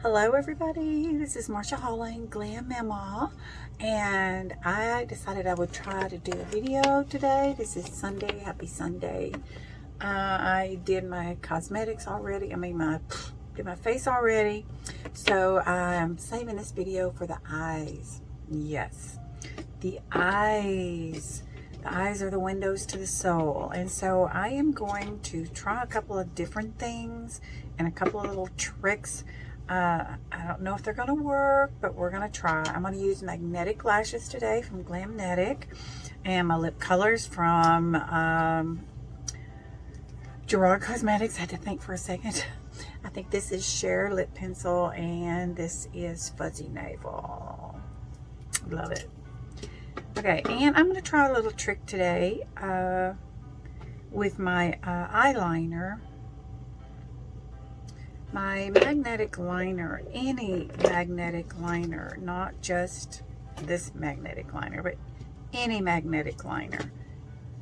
Hello everybody, this is Marsha Holling, Glam Mama, and I decided I would try to do a video today. This is Sunday, happy Sunday. I did my cosmetics already, did my face already, so I'm saving this video for the eyes. Yes, the eyes. The eyes are the windows to the soul, and so I am going to try a couple of different things and a couple of little tricks. I don't know if they're going to work, but we're going to try. I'm going to use magnetic lashes today from Glamnetic, and my lip colors from Gerard Cosmetics. I had to think for a second. I think this is Share Lip Pencil, and this is Fuzzy Navel. Love it. Okay, and I'm going to try a little trick today with my eyeliner. My magnetic liner, any magnetic liner, not just this magnetic liner, but any magnetic liner,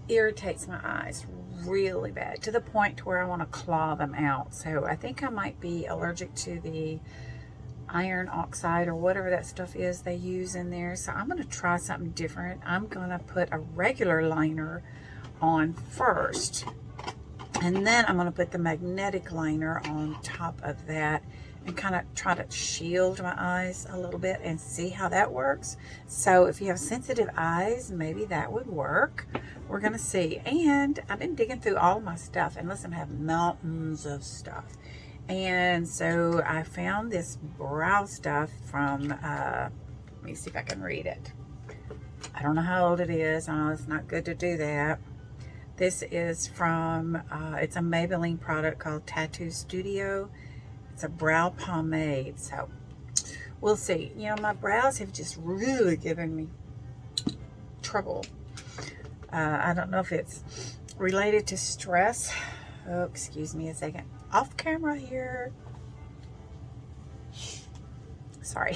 irritates my eyes really bad to the point to where I want to claw them out. So I think I might be allergic to the iron oxide or whatever that stuff is they use in there. So I'm going to try something different. I'm going to put a regular liner on first, and then I'm going to put the magnetic liner on top of that and kind of try to shield my eyes a little bit and see how that works. So if you have sensitive eyes, maybe that would work. We're going to see. And I've been digging through all my stuff, and listen, I have mountains of stuff. And so I found this brow stuff from, let me see if I can read it. I don't know how old it is. I know it's not good to do that. This is from, it's a Maybelline product called Tattoo Studio. It's a brow pomade. So we'll see. You know, my brows have just really given me trouble. I don't know if it's related to stress. Oh, excuse me a second. Off camera here. Sorry.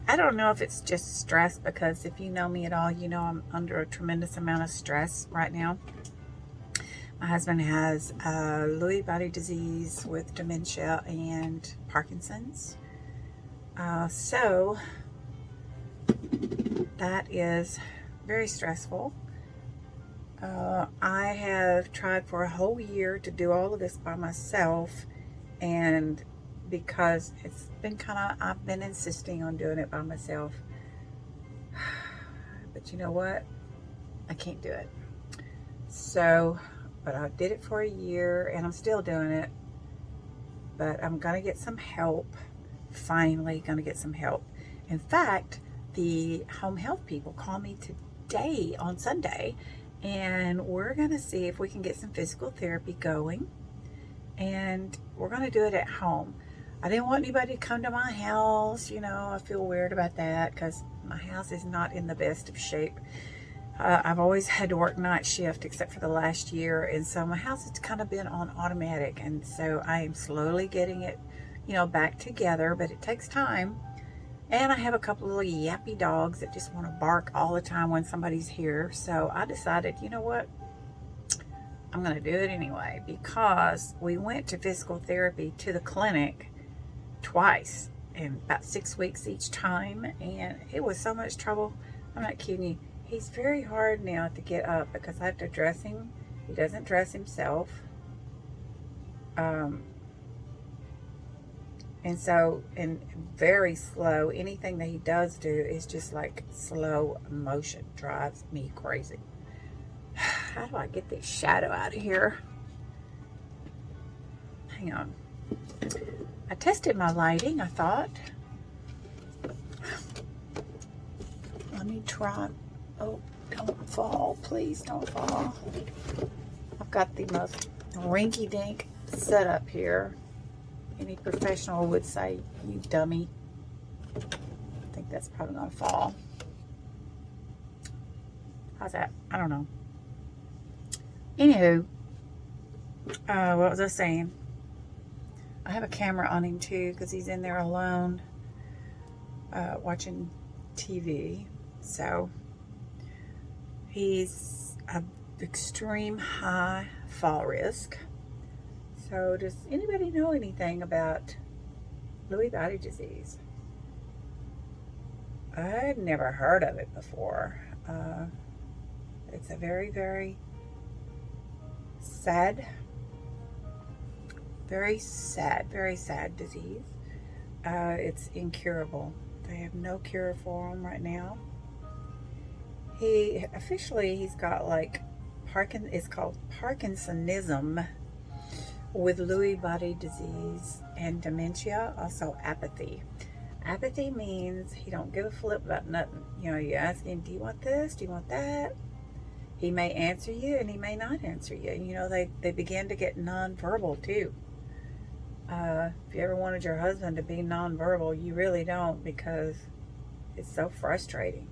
I don't know if it's just stress, because if you know me at all, you know I'm under a tremendous amount of stress right now. My husband has Lewy body disease with dementia and Parkinson's. So that is very stressful. I have tried for a whole year to do all of this by myself, and because it's been I've been insisting on doing it by myself. But you know what? I can't do it. So, but I did it for a year, and I'm still doing it. But I'm going to get some help. Finally going to get some help. In fact, the home health people called me today on Sunday, and we're going to see if we can get some physical therapy going, and we're going to do it at home. I didn't want anybody to come to my house. You know, I feel weird about that because my house is not in the best of shape. I've always had to work night shift except for the last year, and so my house has kind of been on automatic, and so I am slowly getting it, you know, back together, but it takes time. And I have a couple of little yappy dogs that just want to bark all the time when somebody's here. So I decided, you know what? I'm going to do it anyway, because we went to physical therapy to the clinic twice in about 6 weeks each time. And it was so much trouble. I'm not kidding you. He's very hard now to get up because I have to dress him. He doesn't dress himself. And so, and very slow. Anything that he does do is just like slow motion. Drives me crazy. How do I get this shadow out of here? Hang on. I tested my lighting, I thought. Let me try. Oh, don't fall. Please don't fall. I've got the most rinky-dink setup here. Any professional would say, you dummy. I think that's probably going to fall. How's that? I don't know. Anywho, what was I saying? I have a camera on him too because he's in there alone watching TV. So he's an extreme high fall risk. So does anybody know anything about Lewy body disease? I'd never heard of it before. It's a very, very sad, very sad disease. It's incurable. They have no cure for him right now. He's got like it's called Parkinsonism with Lewy body disease and dementia, also apathy. Apathy means he don't give a flip about nothing. You know, you ask him, do you want this? Do you want that? He may answer you and he may not answer you. You know, they begin to get nonverbal too. If you ever wanted your husband to be nonverbal, you really don't, because it's so frustrating.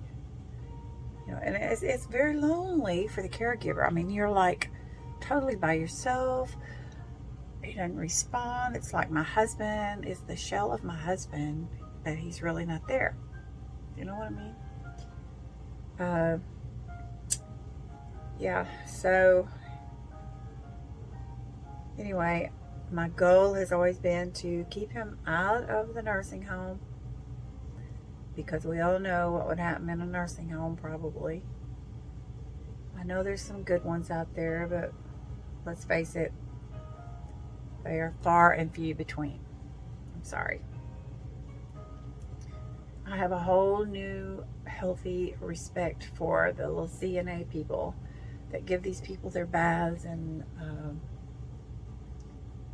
You know, and it's very lonely for the caregiver. I mean, you're like totally by yourself. He doesn't respond. It's like my husband is the shell of my husband, but he's really not there. You know what I mean? Yeah, so anyway, my goal has always been to keep him out of the nursing home, because we all know what would happen in a nursing home probably. I know there's some good ones out there, but let's face it, they are far and few between. I'm sorry. I have a whole new healthy respect for the little CNA people that give these people their baths and,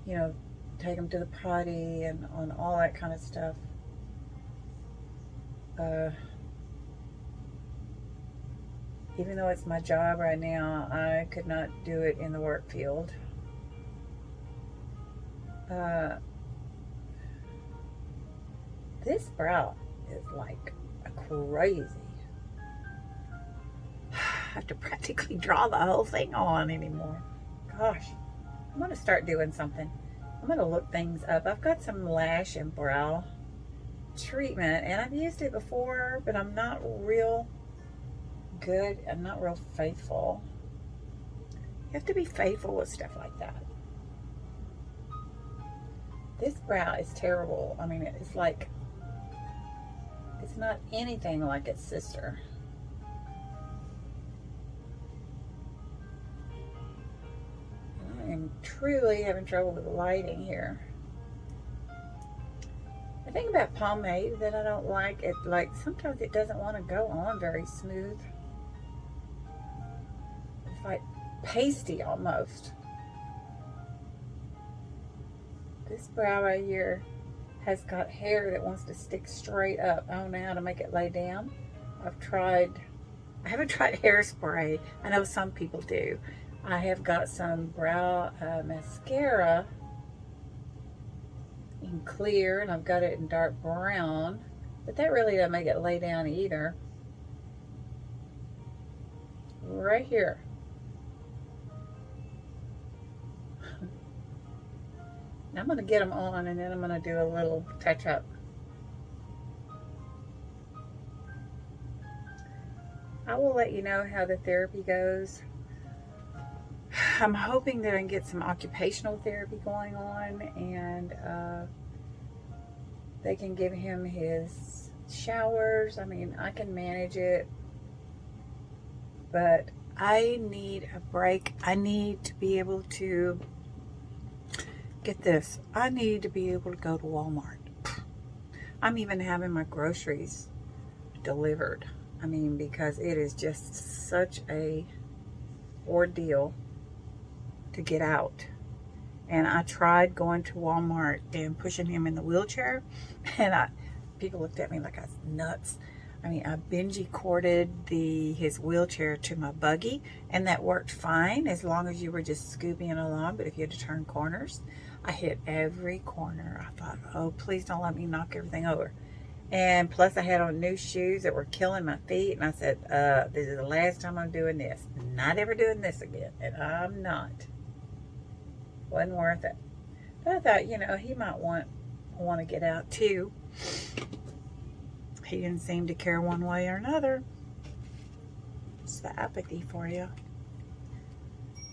you know, take them to the potty and on all that kind of stuff. Even though it's my job right now, I could not do it in the work field. This brow is like crazy. I have to practically draw the whole thing on anymore. Gosh, I'm going to start doing something. I'm going to look things up. I've got some lash and brow treatment, and I've used it before, but I'm not real good. I'm not real faithful. You have to be faithful with stuff like that. This brow is terrible. I mean, it's like, it's not anything like its sister. I am truly having trouble with the lighting here. The thing about pomade that I don't like, it like sometimes it doesn't want to go on very smooth. It's like pasty almost. This brow right here has got hair that wants to stick straight up. I don't know how to make it lay down. I haven't tried hairspray. I know some people do. I have got some brow mascara in clear, and I've got it in dark brown, but that really doesn't make it lay down either. Right here. I'm going to get them on, and then I'm going to do a little touch up. I will let you know how the therapy goes. I'm hoping that I can get some occupational therapy going on, and they can give him his showers. I mean, I can manage it, but I need a break. I need to be able to get this. I need to be able to go to Walmart. I'm even having my groceries delivered. I mean, because it is just such a ordeal to get out. And I tried going to Walmart and pushing him in the wheelchair, and people looked at me like I was nuts. I mean, I bungee corded his wheelchair to my buggy, and that worked fine as long as you were just scooping it along. But if you had to turn corners, I hit every corner. I thought, oh, please don't let me knock everything over. And plus I had on new shoes that were killing my feet, and I said, this is the last time I'm doing this. Not ever doing this again. And I'm not. Wasn't worth it. But I thought, you know, he might want to get out too. He didn't seem to care one way or another. It's the apathy for you.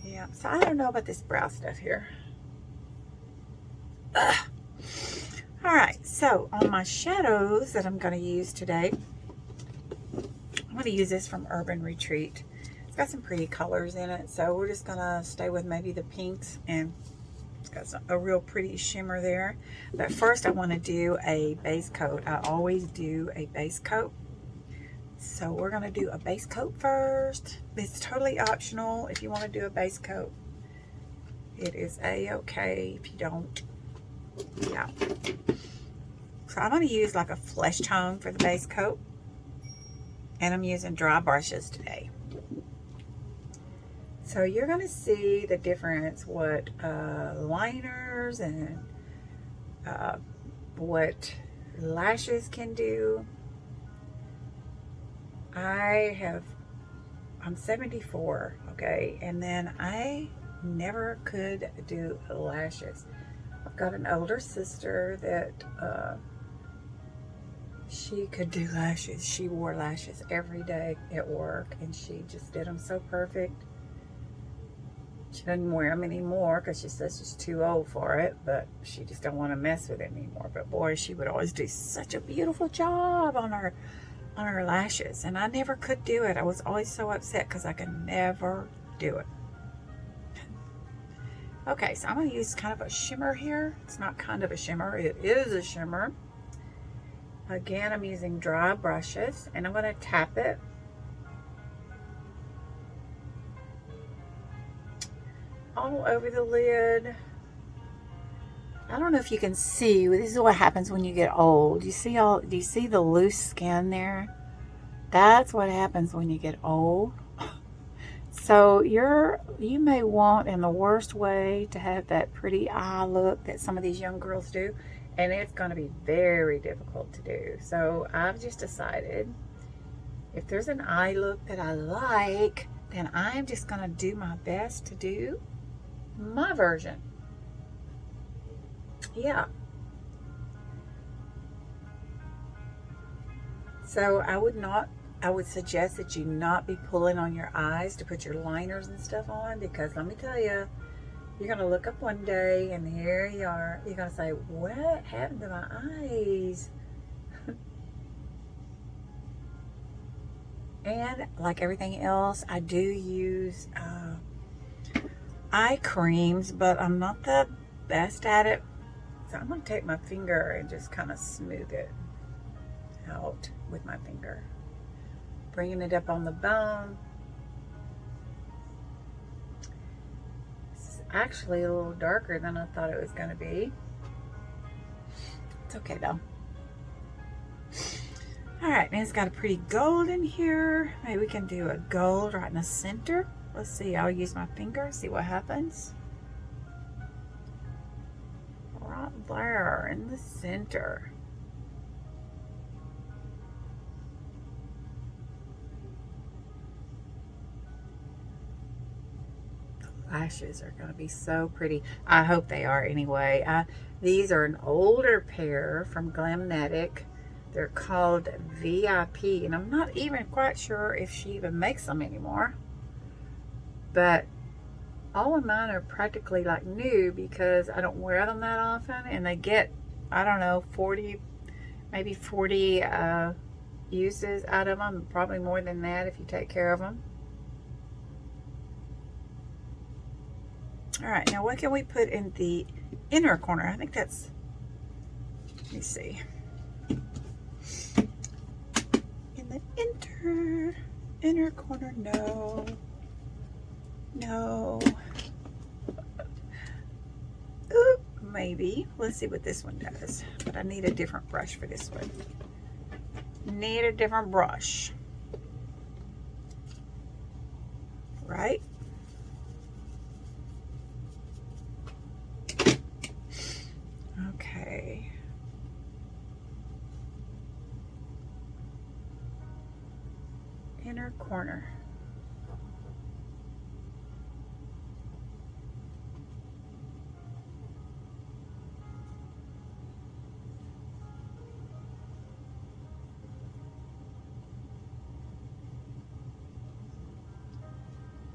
Yeah, so I don't know about this brow stuff here. Alright, so on my shadows that I'm going to use today, I'm going to use this from Urban Retreat. It's got some pretty colors in it, so we're just going to stay with maybe the pinks, and it's got a real pretty shimmer there. But first I want to do a base coat. I always do a base coat. So we're going to do a base coat first. It's totally optional if you want to do a base coat. It is a-okay if you don't. Yeah. So I'm going to use like a flesh tone for the base coat. And I'm using dry brushes today. So you're going to see the difference, what liners and what lashes can do. I'm 74, okay, and then I never could do lashes. I've got an older sister that she could do lashes. She wore lashes every day at work, and she just did them so perfect. She doesn't wear them anymore because she says she's too old for it, but she just don't want to mess with it anymore. But boy, she would always do such a beautiful job on her lashes, and I never could do it. I was always so upset because I could never do it. Okay, so I'm going to use kind of a shimmer here. It's not kind of a shimmer, it is a shimmer. Again, I'm using dry brushes, and I'm going to tap it. All over the lid. I don't know if you can see, this is what happens when you get old. Do you see the loose skin there? That's what happens when you get old. So you may want, in the worst way, to have that pretty eye look that some of these young girls do, and it's going to be very difficult to do. So I've just decided, if there's an eye look that I like, then I'm just going to do my best to do my version. Yeah. So I would suggest that you not be pulling on your eyes to put your liners and stuff on, because let me tell you, you're going to look up one day and here you are. You're going to say, what happened to my eyes? And like everything else, I do use eye creams, but I'm not the best at it. So I'm going to take my finger and just kind of smooth it out with my finger. Bringing it up on the bone. This is actually a little darker than I thought it was going to be. It's okay though. Alright, and it's got a pretty gold in here. Maybe we can do a gold right in the center. Let's see, I'll use my finger, see what happens. Right there in the center. Lashes are going to be so pretty. I hope they are anyway. These are an older pair from Glamnetic. They're called VIP, and I'm not even quite sure if she even makes them anymore. But all of mine are practically like new because I don't wear them that often, and they get, I don't know, 40, maybe 40 uses out of them. Probably more than that if you take care of them. All right, now what can we put in the inner corner? I think that's, let me see. In the inner corner, no. Oop, maybe. Let's see what this one does. But I need a different brush for this one. Need a different brush. Right? Okay. Inner corner.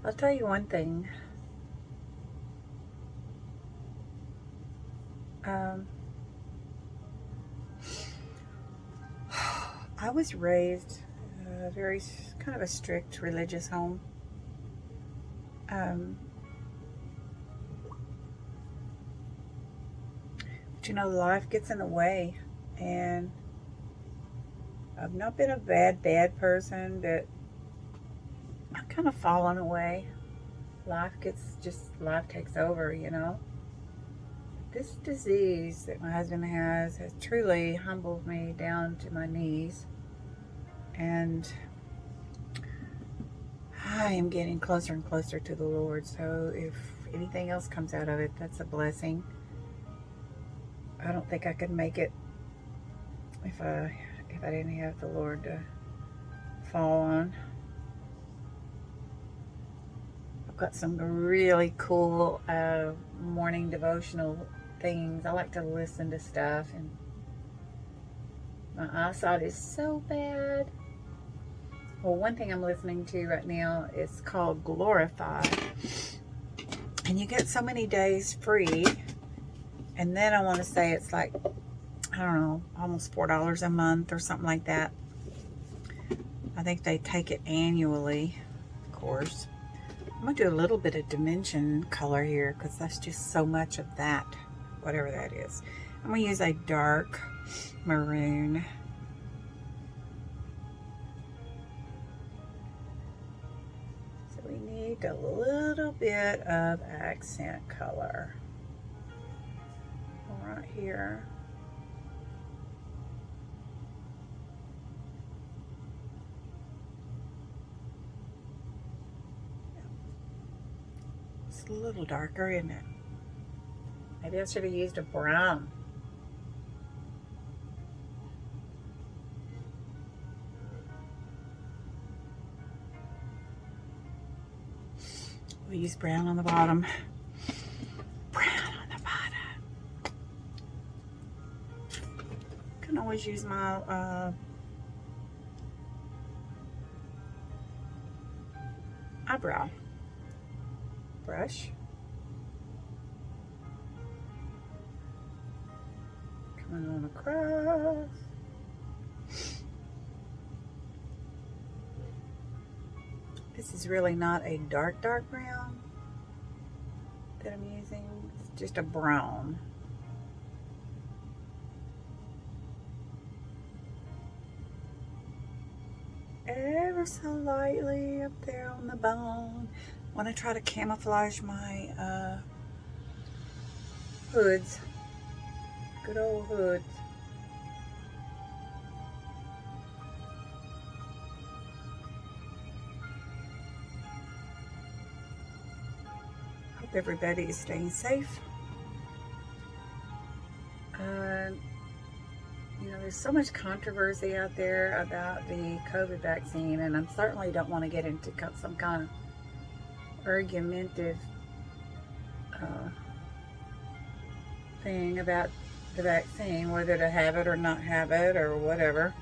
I'll tell you one thing. I was raised a very kind of a strict religious home. But you know, life gets in the way, and I've not been a bad person, but I've kind of fallen away. Life takes over, you know. This disease that my husband has truly humbled me down to my knees, and I am getting closer and closer to the Lord. So if anything else comes out of it, that's a blessing. I don't think I could make it if I didn't have the Lord to fall on. I've got some really cool morning devotional things. I like to listen to stuff, and my eyesight is so bad. Well, one thing I'm listening to right now is called Glorify, and you get so many days free, and then I want to say it's like, I don't know, almost $4 a month or something like that. I think they take it annually, of course. I'm going to do a little bit of dimension color here because that's just so much of that, whatever that is. I'm going to use a dark maroon. So we need a little bit of accent color right here. It's a little darker, isn't it? Maybe I should have used a brown. We'll use brown on the bottom. Brown on the bottom. Can always use my eyebrow brush. Coming on across. This is really not a dark brown that I'm using. It's just a brown. Ever so lightly up there on the bone. I want to try to camouflage my hoods. Good old hoods. Hope everybody is staying safe. You know, there's so much controversy out there about the COVID vaccine, and I certainly don't want to get into some kind of argumentative thing about the vaccine, whether to have it or not have it or whatever.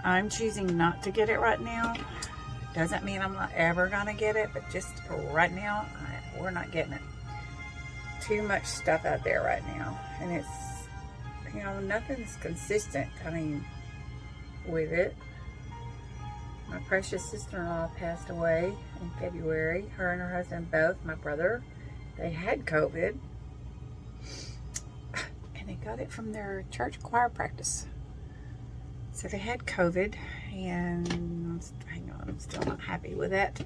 I'm choosing not to get it right now. Doesn't mean I'm not ever gonna get it, but just right now, we're not getting it. Too much stuff out there right now, and it's, you know, nothing's consistent. I mean, with it. My precious sister-in-law passed away in February. Her and her husband both, my brother, they had COVID. And they got it from their church choir practice. So they had COVID, and hang on, I'm still not happy with that.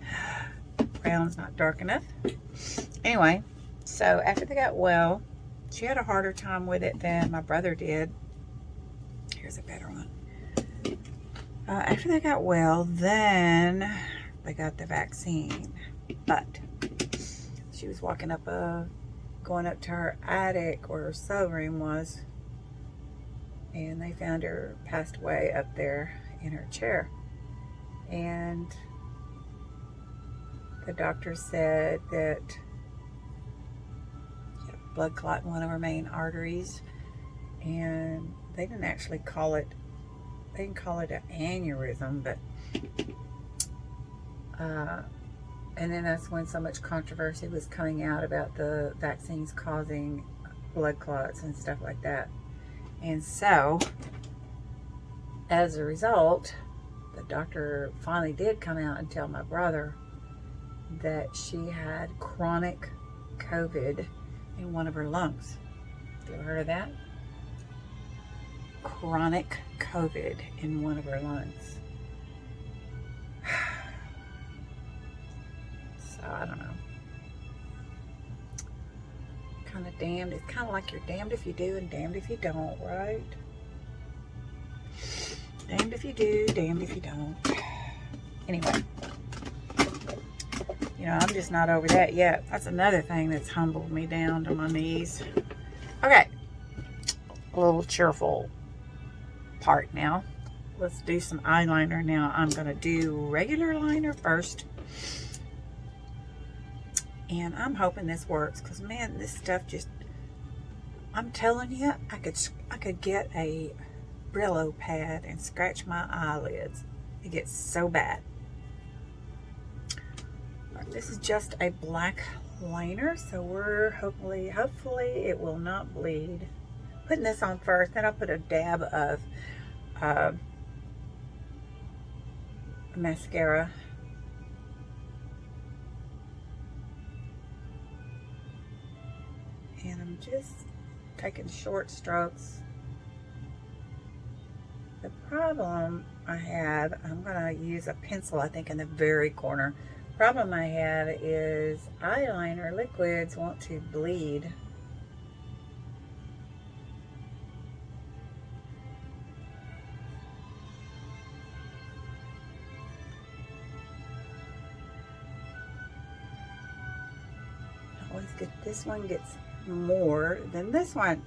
Brown's not dark enough. Anyway, so after they got well, she had a harder time with it than my brother did. Here's a better one. After they got well, then they got the vaccine. But she was walking up, going up to her attic where her sewing room was, and they found her passed away up there in her chair. And the doctor said that she had a blood clot in one of her main arteries, and they didn't actually call it, they didn't call it an aneurysm, but and then that's when so much controversy was coming out about the vaccines causing blood clots and stuff like that. And so, as a result, the doctor finally did come out and tell my brother that she had chronic COVID in one of her lungs. Have you ever heard of that? Chronic COVID in one of her lungs. So, I don't know. Kind of damned. It's kind of like you're damned if you do and damned if you don't, right? Damned if you do, damned if you don't. Anyway, you know, I'm just not over that yet. That's another thing that's humbled me down to my knees. Okay, a little cheerful part now. Let's do some eyeliner now. I'm going to do regular liner first. And I'm hoping this works, because man, this stuff just, I'm telling you, I could get a Brillo pad and scratch my eyelids. It gets so bad. This is just a black liner, so we're hopefully it will not bleed. Putting this on first, then I'll put a dab of mascara. And I'm just taking short strokes. The problem I have, I'm going to use a pencil, I think, in the very corner. Problem I have is eyeliner liquids want to bleed. I always get, this one gets more than this one.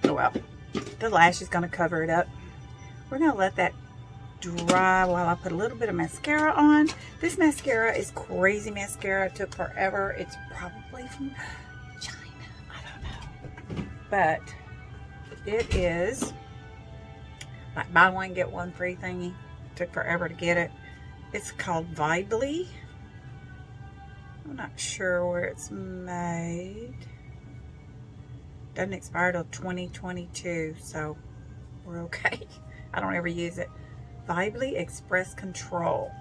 Oh well, the lash is going to cover it up. We're going to let that dry while I put a little bit of mascara on. This mascara is crazy mascara. It took forever. It's probably from China. I don't know. But it is like buy one, get one free thingy. It took forever to get it. It's called Vibely. I'm not sure where it's made. Doesn't expire till 2022, so we're okay. I don't ever use it. Vibely Express Control.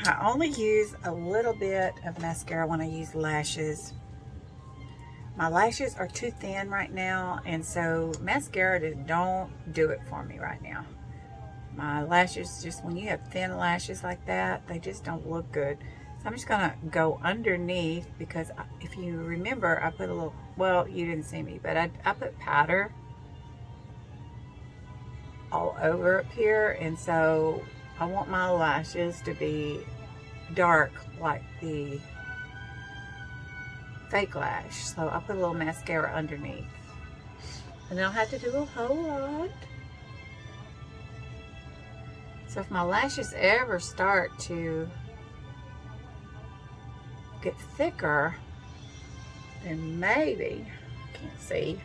I only use a little bit of mascara when I use lashes. My lashes are too thin right now, and so mascara just don't do it for me right now. My lashes, just when you have thin lashes like that, they just don't look good. So I'm just gonna go underneath, because if you remember, I put a little, well, you didn't see me, but I put powder all over up here, and so I want my lashes to be dark like the fake lash. So I put a little mascara underneath, and I don't have to do a whole lot. So if my lashes ever start to get thicker, then maybe, can't see,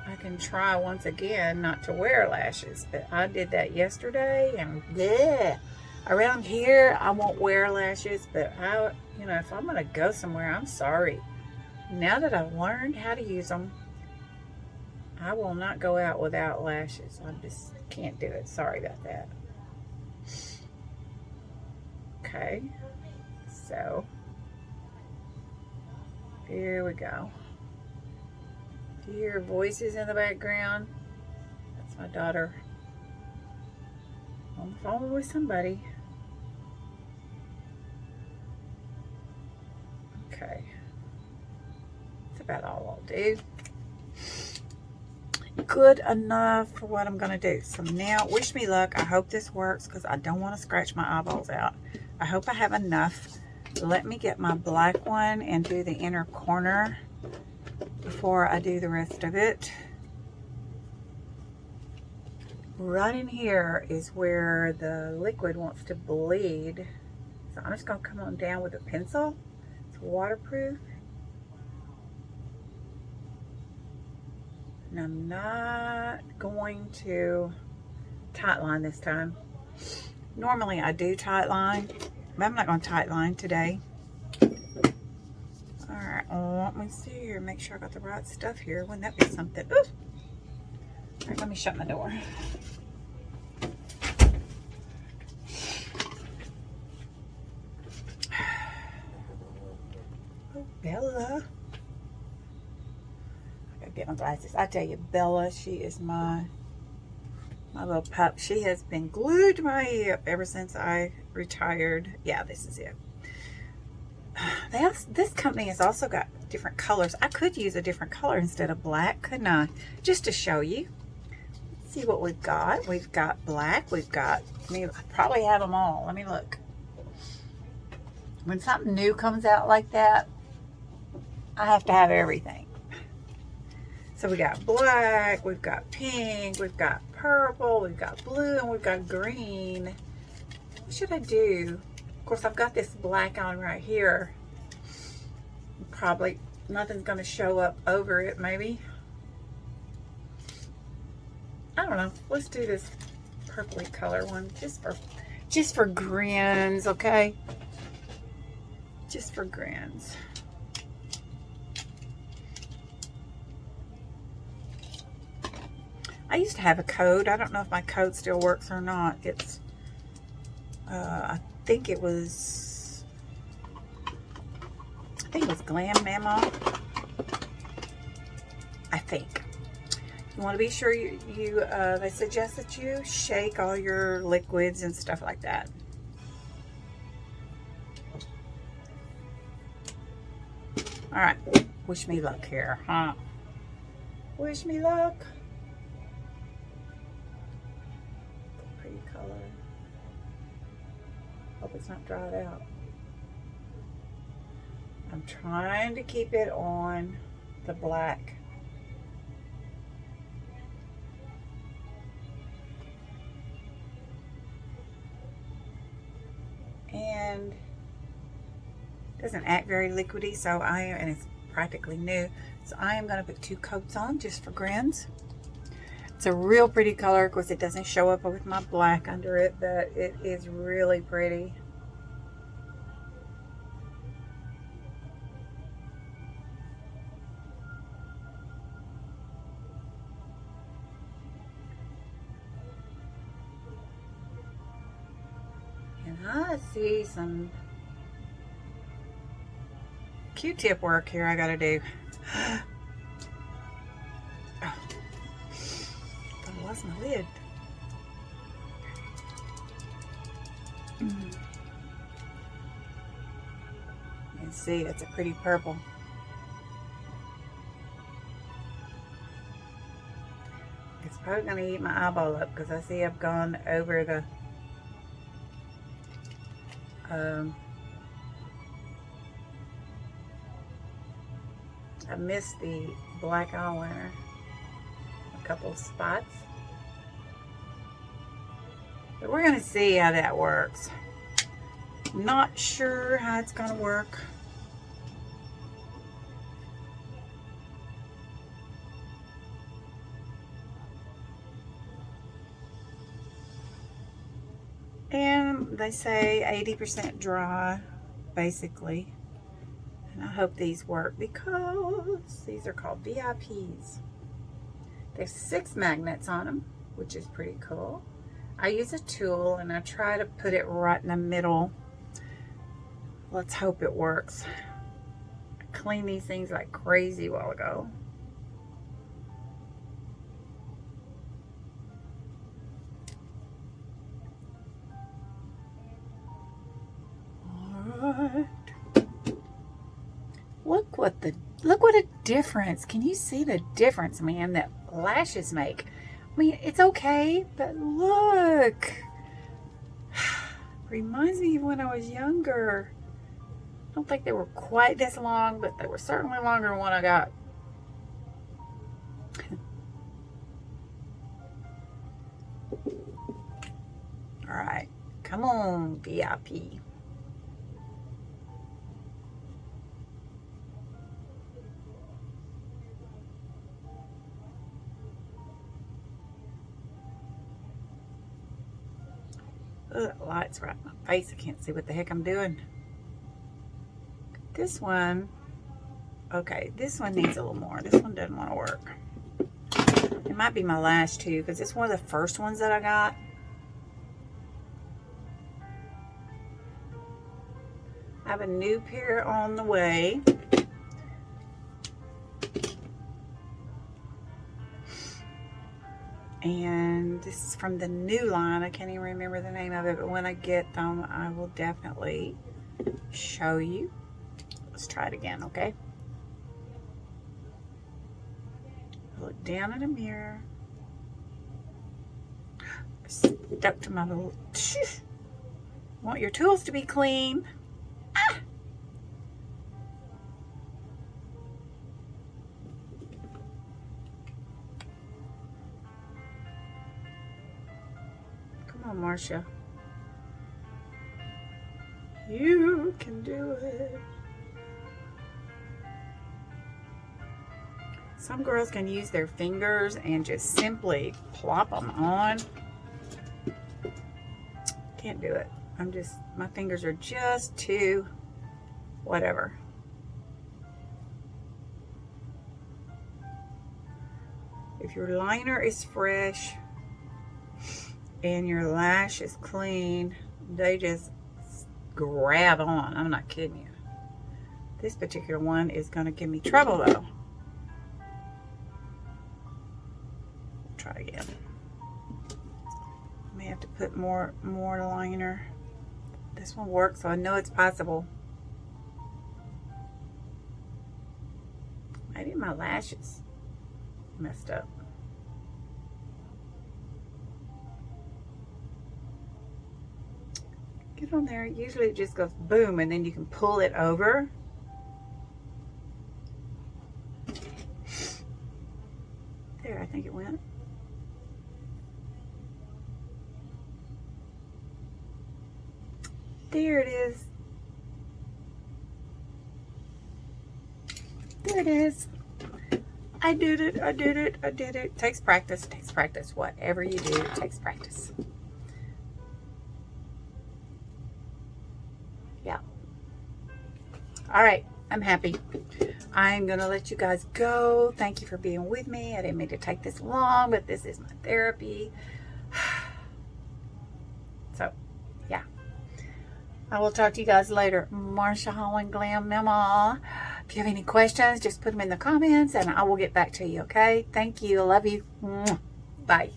I can try once again not to wear lashes. But I did that yesterday, and bleh. Around here I won't wear lashes, but you know, if I'm gonna go somewhere, I'm sorry. Now that I've learned how to use them, I will not go out without lashes. I just can't do it. Sorry about that. Okay, so here we go. Do you hear voices in the background? That's my daughter on the phone with somebody. Okay, that's about all I'll do. Good enough for what I'm going to do. So now, wish me luck. I hope this works, because I don't want to scratch my eyeballs out. I hope I have enough. Let me get my black one and do the inner corner before I do the rest of it. Right in here is where the liquid wants to bleed. So I'm just going to come on down with a pencil. It's waterproof. And I'm not going to tight line this time. Normally I do tight line, but I'm not going to tight line today. Alright, let me see here. Make sure I got the right stuff here. Wouldn't that be something? Ooh. Alright, let me shut my door. Oh, Bella. I gotta get my glasses. I tell you, Bella, she is my little pup. She has been glued to my hip ever since I retired. Yeah, this is it. This company has also got different colors. I could use a different color instead of black, couldn't I? Just to show you. Let's see what we've got. We've got black. We've got, I probably have them all. Let me look. When something new comes out like that, I have to have everything. So we got black, we've got pink, we've got purple, we've got blue, and we've got green. What should I do? Of course, I've got this black on right here. Probably nothing's going to show up over it, maybe. I don't know. Let's do this purpley color one just for grins, okay? Just for grins. I used to have a code. I don't know if my code still works or not. It's, I think it was Glam Mama. I think. You want to be sure they suggest that you shake all your liquids and stuff like that. All right. Wish me luck here, huh? Wish me luck. Pretty color. Hope it's not dried out. I'm trying to keep it on the black. And it doesn't act very liquidy, so and it's practically new. So I am going to put 2 coats on just for grins. It's a real pretty color. Of course, it doesn't show up with my black under it, but it is really pretty. And I see some Q-tip work here I gotta do. Oh, thought I lost my lid. You can see it's a pretty purple. It's probably gonna eat my eyeball up because I see I've gone over the I missed the black eyeliner, a couple of spots. But we're gonna see how that works. Not sure how it's gonna work. And they say 80% dry, basically. And I hope these work because these are called VIPs. There's 6 magnets on them, which is pretty cool. I use a tool and I try to put it right in the middle. Let's hope it works. I cleaned these things like crazy a while ago. Alright. Look what a difference. Can you see the difference, man, that lashes make? I mean, it's okay, but look. Reminds me of when I was younger. I don't think they were quite this long, but they were certainly longer than what I got. All right, come on, VIP. Ugh, light's right in my face. I can't see what the heck I'm doing. This one, okay, this one needs a little more. This one doesn't want to work. It might be my lash too, because it's one of the first ones that I got. I have a new pair on the way. And this is from the new line. I can't even remember the name of it, but when I get them, I will definitely show you. Let's try it again, okay? Look down in the mirror. Stuck to my little... Want your tools to be clean. Ah! Come on, Marcia. You can do it. Some girls can use their fingers and just simply plop them on. Can't do it. My fingers are just too whatever. If your liner is fresh and your lash is clean, they just grab on. I'm not kidding you. This particular one is going to give me trouble though. Try again. May have to put more liner. This one works, so I know it's possible. Maybe my lashes messed up. Get on there. Usually it just goes boom, and then you can pull it over. There, I think it went. There it is. There it is. I did it. I did it. I did it. Takes practice. Takes practice. Whatever you do, it takes practice. Yeah. All right. I'm happy. I'm going to let you guys go. Thank you for being with me. I didn't mean to take this long, but this is my therapy. So, yeah. I will talk to you guys later. Marcia Holland Glam Mama. If you have any questions, just put them in the comments and I will get back to you, okay? Thank you. I love you. Bye.